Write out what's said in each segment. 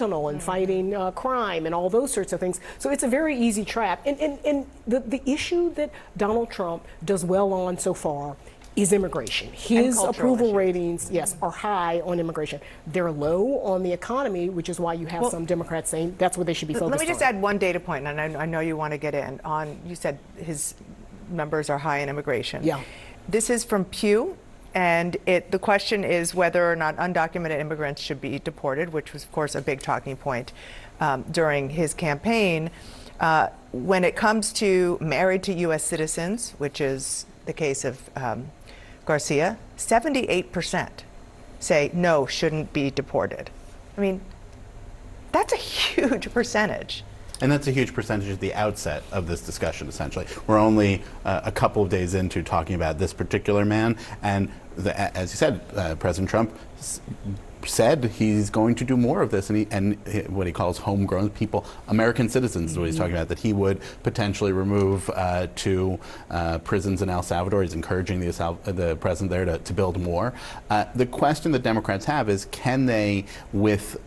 fentanyl and fighting crime and all those sorts of things. So it's a very easy trap. And the issue that Donald Trump does well on so far is immigration. His approval ratings, yes, are high on immigration. They're low on the economy, which is why you have some Democrats saying that's what they should be focused on. Let me just add one data point, and I know you want to get in on, you said his numbers are high in immigration. Yeah. This is from Pew, and the question is whether or not undocumented immigrants should be deported, which was, of course, a big talking point during his campaign. When it comes to married to U.S. citizens, which is the case of Garcia, 78% say no, shouldn't be deported. I mean, that's a huge percentage. And that's a huge percentage at the outset of this discussion, essentially. We're only a couple of days into talking about this particular man, and as you said, President Trump said he's going to do more of this, and what he calls homegrown people, American citizens is what he's talking about, that he would potentially remove to prisons in El Salvador. He's encouraging the president there to build more. The question that Democrats have is, can they, with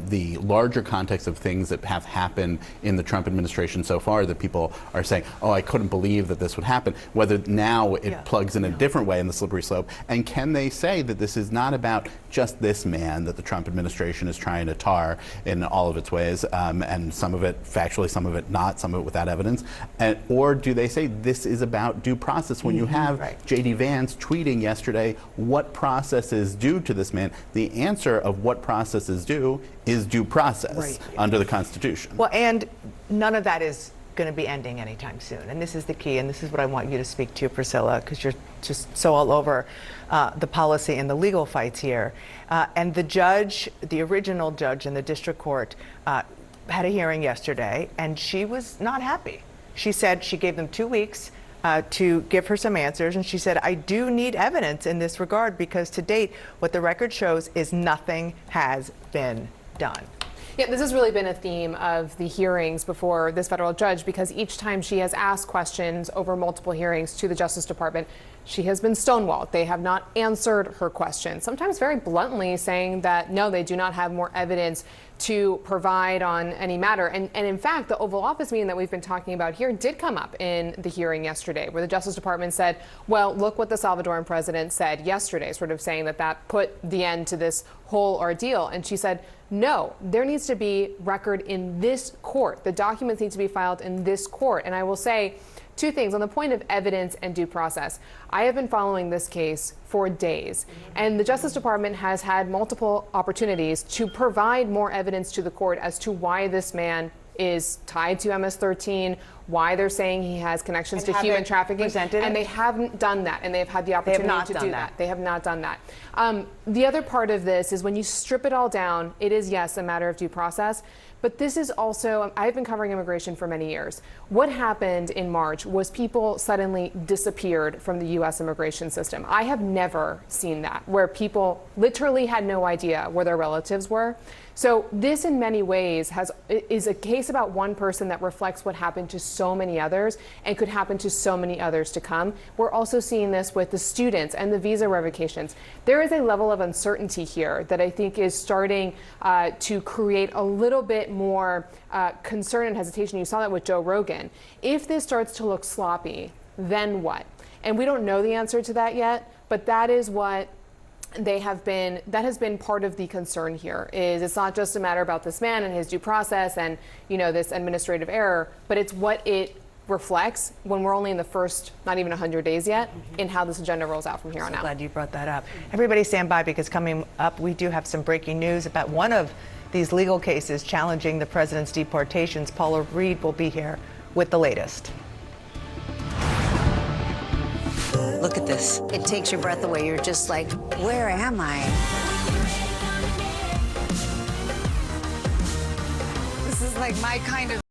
the larger context of things that have happened in the Trump administration so far, that people are saying, oh, I couldn't believe that this would happen, whether now it plugs in a different way in the slippery slope, and can they say that this is not about just this man that the Trump administration is trying to tar in all of its ways, and some of it factually, some of it not, some of it without evidence, or do they say this is about due process? When you have J.D. Vance tweeting yesterday, what process is due to this man? The answer of what process is due process under the Constitution. Well, and none of that is going to be ending anytime soon. And this is the key, and this is what I want you to speak to, Priscilla, because you're just so all over the policy and the legal fights here. And the judge, the original judge in the district court, had a hearing yesterday, and she was not happy. She said she gave them 2 weeks to give her some answers, and she said, I do need evidence in this regard, because to date, what the record shows is nothing has been done. Yeah, this has really been a theme of the hearings before this federal judge, because each time she has asked questions over multiple hearings to the Justice Department, she has been stonewalled. They have not answered her questions, sometimes very bluntly saying that, no, they do not have more evidence to provide on any matter. And in fact, the Oval Office meeting that we've been talking about here did come up in the hearing yesterday, where the Justice Department said, well, look what the Salvadoran president said yesterday, sort of saying that that put the end to this whole ordeal. And she said, no, there needs to be record in this court. The documents need to be filed in this court. And I will say two things on the point of evidence and due process. I have been following this case for days, and the Justice Department has had multiple opportunities to provide more evidence to the court as to why this man is tied to MS-13, why they're saying he has connections to human trafficking, and they haven't done that, and they've had the opportunity to do that. They have not done that. The other part of this is when you strip it all down, it is, yes, a matter of due process, but this is also, I've been covering immigration for many years. What happened in March was people suddenly disappeared from the U.S. immigration system. I have never seen that, where people literally had no idea where their relatives were. So this, in many ways, is a case about one person that reflects what happened to so many others and could happen to so many others to come. We're also seeing this with the students and the visa revocations. There is a level of uncertainty here that I think is starting to create a little bit more concern and hesitation. You saw that with Joe Rogan. If this starts to look sloppy, then what? And we don't know the answer to that yet, but that is what that has been part of the concern here. Is it's not just a matter about this man and his due process and, you know, this administrative error, but it's what it reflects when we're only in the first, not even 100 days yet, in how this agenda rolls out from here on out. Glad you brought that up. Everybody stand by, because coming up, we do have some breaking news about one of these legal cases challenging the president's deportations. Paula Reed will be here with the latest. Look at this. It takes your breath away. You're just like, where am I? This is like my kind of